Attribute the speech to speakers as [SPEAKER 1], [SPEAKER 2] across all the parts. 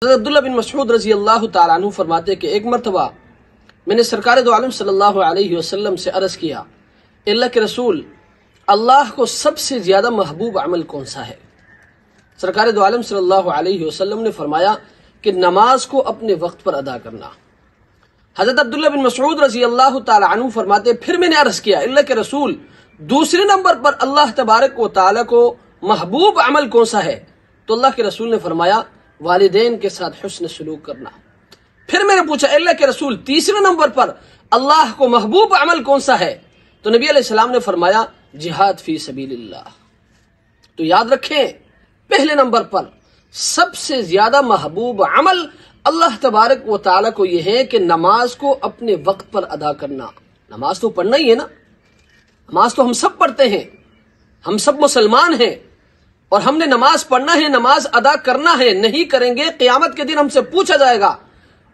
[SPEAKER 1] حضرت عبداللہ بن مسعود رضی اللہ تعالیٰ عنہ فرماتے کہ ایک مرتبہ میں نے سرکار دو عالم صلی اللہ علیہ وسلم سے عرض کیا، اللہ کے رسول، اللہ کو سب سے زیادہ محبوب عمل کون سا ہے؟ سرکار دو عالم صلی اللہ علیہ وسلم نے فرمایا کہ نماز کو اپنے وقت پر ادا کرنا۔ حضرت عبداللہ بن مسعود رضی اللہ تعالیٰ عنہ فرماتے پھر میں نے عرض کیا، اللہ کے رسول، دوسرے نمبر پر اللہ تبارک و تعالیٰ کو محبوب عمل کون سا ہے؟ تو اللہ کے رسول نے فرمایا والدین کے ساتھ حسن سلوک کرنا۔ پھر میں نے پوچھا اللہ کے رسول، تیسرے نمبر پر اللہ کو محبوب عمل کون سا ہے؟ تو نبی علیہ السلام نے فرمایا جہاد فی سبیل اللہ۔ تو یاد رکھیں، پہلے نمبر پر سب سے زیادہ محبوب عمل اللہ تبارک و تعالیٰ کو یہ ہے کہ نماز کو اپنے وقت پر ادا کرنا۔ نماز تو پڑھنا ہی ہے نا، نماز تو ہم سب پڑھتے ہیں، ہم سب مسلمان ہیں، اور ہم نے نماز پڑھنا ہے، نماز ادا کرنا ہے۔ نہیں کریں گے قیامت کے دن ہم سے پوچھا جائے گا،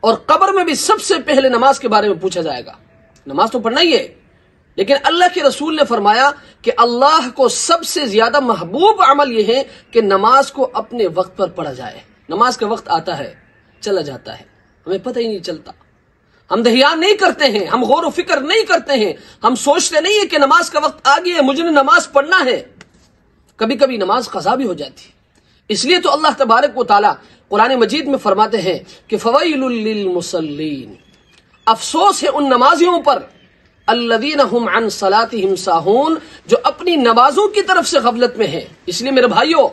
[SPEAKER 1] اور قبر میں بھی سب سے پہلے نماز کے بارے میں پوچھا جائے گا۔ نماز تو پڑھنا ہی ہے، لیکن اللہ کے رسول نے فرمایا کہ اللہ کو سب سے زیادہ محبوب عمل یہ ہے کہ نماز کو اپنے وقت پر پڑھا جائے۔ نماز کا وقت آتا ہے، چلا جاتا ہے، ہمیں پتہ ہی نہیں چلتا، ہم دھیان نہیں کرتے ہیں، ہم غور و فکر نہیں کرتے ہیں، ہم سوچتے نہیں ہیں کہ نماز کا وقت آ گیا ہے، مجھے نماز پڑھنا ہے۔ کبھی کبھی نماز قضا بھی ہو جاتی ہے۔ اس لیے تو اللہ تبارک و تعالیٰ قرآن مجید میں فرماتے ہیں کہ فویل للمصلین، افسوس ہے ان نمازیوں پر، الذین هم عن صلاتهم ساہون، جو اپنی نمازوں کی طرف سے غفلت میں ہیں۔ اس لیے میرے بھائیوں،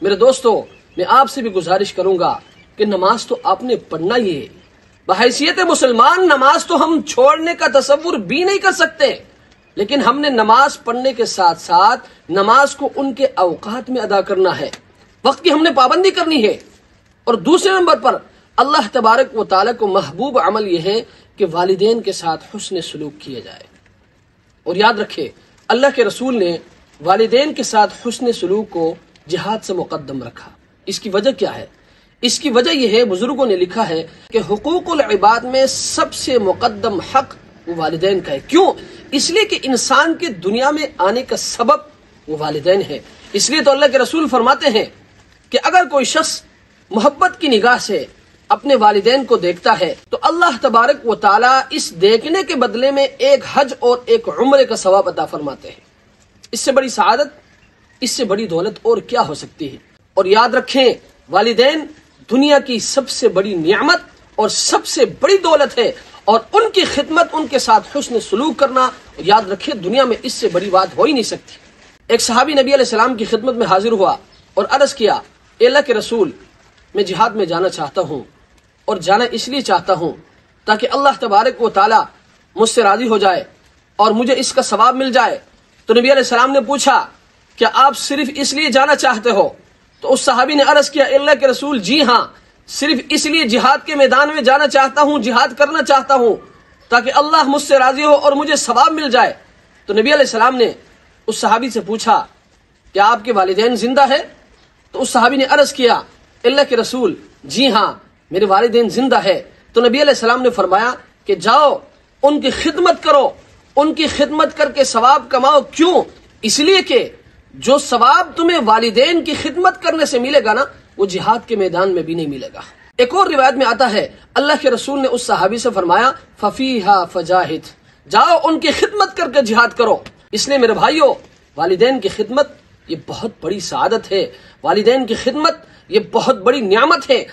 [SPEAKER 1] میرے دوستوں، میں آپ سے بھی گزارش کروں گا کہ نماز تو آپ نے پڑھنا ہی ہے۔ بحیثیت مسلمان نماز تو ہم چھوڑنے کا تصور بھی نہیں کر سکتے، لیکن ہم نے نماز پڑھنے کے ساتھ ساتھ نماز کو ان کے اوقات میں ادا کرنا ہے، وقت کی ہم نے پابندی کرنی ہے۔ اور دوسرے نمبر پر اللہ تبارک و تعالیٰ کو محبوب عمل یہ ہے کہ والدین کے ساتھ حسن سلوک کیا جائے۔ اور یاد رکھے، اللہ کے رسول نے والدین کے ساتھ حسن سلوک کو جہاد سے مقدم رکھا۔ اس کی وجہ کیا ہے؟ اس کی وجہ یہ ہے، بزرگوں نے لکھا ہے کہ حقوق العباد میں سب سے مقدم حق وہ والدین کا ہے۔ کیوں؟ اس لیے کہ انسان کے دنیا میں آنے کا سبب وہ والدین ہے۔ اس لیے تو اللہ کے رسول فرماتے ہیں کہ اگر کوئی شخص محبت کی نگاہ سے اپنے والدین کو دیکھتا ہے تو اللہ تبارک و تعالیٰ اس دیکھنے کے بدلے میں ایک حج اور ایک عمرے کا ثواب عطا فرماتے ہیں۔ اس سے بڑی سعادت، اس سے بڑی دولت اور کیا ہو سکتی ہے؟ اور یاد رکھیں، والدین دنیا کی سب سے بڑی نعمت اور سب سے بڑی دولت ہے، اور ان کی خدمت، ان کے ساتھ حسن سلوک کرنا، یاد رکھیں دنیا میں اس سے بڑی بات ہو ہی نہیں سکتی۔ ایک صحابی نبی علیہ السلام کی خدمت میں حاضر ہوا اور عرض کیا، اے اللہ کے رسول، میں جہاد میں جانا چاہتا ہوں، اور جانا اس لیے چاہتا ہوں تاکہ اللہ تبارک و تعالیٰ مجھ سے راضی ہو جائے اور مجھے اس کا ثواب مل جائے۔ تو نبی علیہ السلام نے پوچھا، کیا آپ صرف اس لیے جانا چاہتے ہو؟ تو اس صحابی نے عرض کیا، اے اللہ کے رسول، جی ہاں، صرف اس لیے جہاد کے میدان میں جانا چاہتا ہوں، جہاد کرنا چاہتا ہوں تاکہ اللہ مجھ سے راضی ہو اور مجھے ثواب مل جائے۔ تو نبی علیہ السلام نے اس صحابی سے پوچھا، کیا آپ کے والدین زندہ ہے؟ تو اس صحابی نے عرض کیا، اللہ کے رسول، جی ہاں، میرے والدین زندہ ہے۔ تو نبی علیہ السلام نے فرمایا کہ جاؤ ان کی خدمت کرو، ان کی خدمت کر کے ثواب کماؤ۔ کیوں؟ اس لیے کہ جو ثواب تمہیں والدین کی خدمت کرنے سے ملے گا نا، وہ جہاد کے میدان میں بھی نہیں ملے گا۔ ایک اور روایت میں آتا ہے، اللہ کے رسول نے اس صحابی سے فرمایا فَفِيهَا فَجَاهِدْ، جاؤ ان کی خدمت کر کے جہاد کرو۔ اس لیے میرے بھائیوں، والدین کی خدمت یہ بہت بڑی سعادت ہے، والدین کی خدمت یہ بہت بڑی نعمت ہے۔